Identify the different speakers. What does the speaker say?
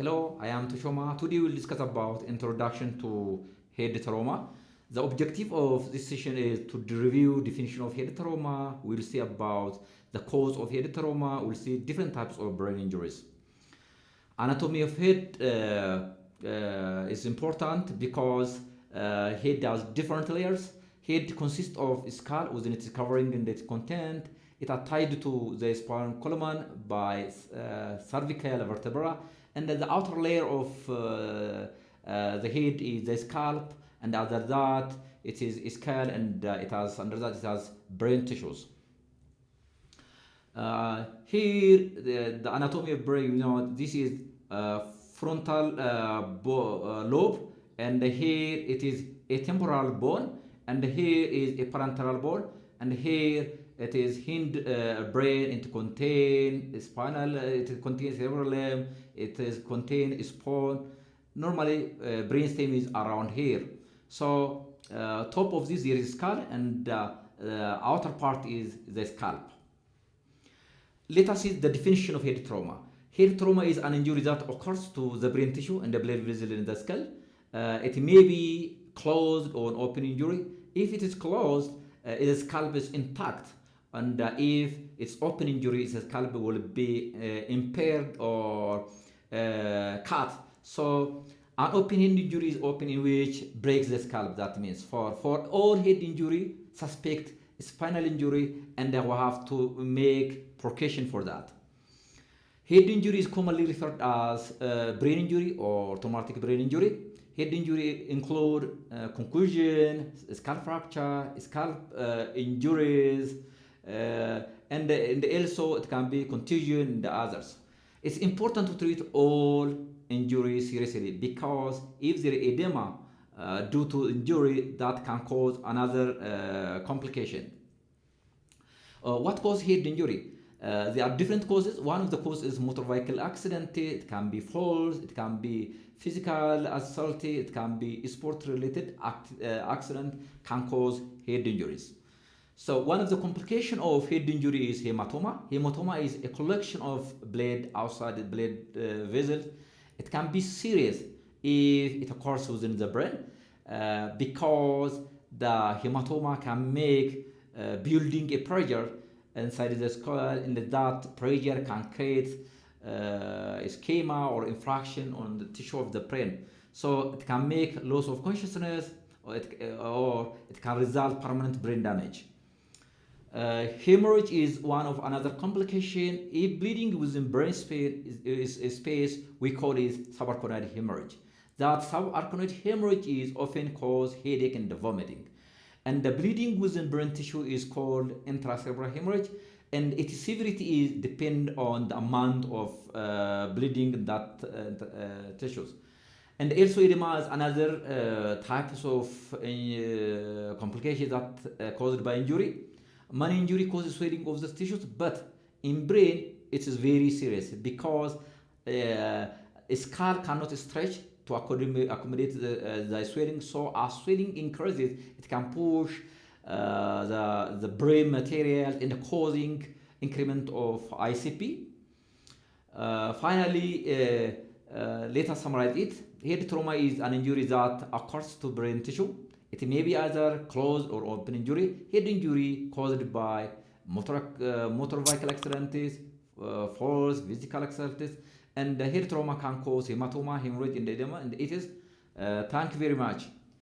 Speaker 1: Hello, I am Tushoma. Today we'll discuss about introduction to head trauma. The objective of this session is to review definition of head trauma. We'll see about the cause of head trauma. We'll see different types of brain injuries. Anatomy of head is important because head has different layers. Head consists of skull within its covering and its content. It are tied to the spinal column by cervical vertebra, and the outer layer of the head is the scalp, and under that it is skull, and it has under that it has brain tissues. Here the anatomy of brain, this is frontal lobe, and here it is a temporal bone, and here is a parental bone, and here it is hind brain. It contains spinal, it contains cerebellum, it is contain spawn. Normally brain stem is around here. So top of this there is skull, and outer part is the scalp. Let us see the definition of head trauma. Head trauma is an injury that occurs to the brain tissue and the blood vessel in the skull. It may be closed or open injury. If it is closed, the scalp is intact, and if it's open injury, the scalp will be impaired or cut. So an open injury is open in which breaks the scalp. That means for all head injury, suspect spinal injury, and we have to make precaution for that. Head injury is commonly referred as brain injury or traumatic brain injury. Head injury include concussion, skull fracture, scalp injuries, and also it can be contusion and others. It's important to treat all injuries seriously, because if there is edema due to injury, that can cause another complication. What causes head injury? There are different causes. One of the causes is motor vehicle accident. It can be falls, it can be physical assault, it can be sport related accident can cause head injuries. So one of the complications of head injury is hematoma. Hematoma is a collection of blood outside the blood vessels. It can be serious if it occurs within the brain, because the hematoma can make building a pressure inside the skull, and that pressure can create ischemia or infraction on the tissue of the brain. So it can make loss of consciousness, or it can result permanent brain damage. Hemorrhage is one of another complication. If bleeding within brain space is a space, we call it subarachnoid hemorrhage. That subarachnoid hemorrhage is often cause headache and vomiting. And the bleeding within brain tissue is called intracerebral hemorrhage, and its severity is depend on the amount of bleeding in that tissues. And also edema is another types of complications that caused by injury. Many injury causes swelling of the tissues, but in brain it is very serious, because a skull cannot stretch to accommodate the swelling. So as swelling increases, it can push the brain material in causing increment of ICP. Finally, let us summarize it. Head trauma is an injury that occurs to brain tissue. It may be either closed or open injury. Head injury caused by motor vehicle accidents, falls, physical accidents, and the head trauma can cause hematoma, hemorrhage, and edema. And it is. Thank you very much.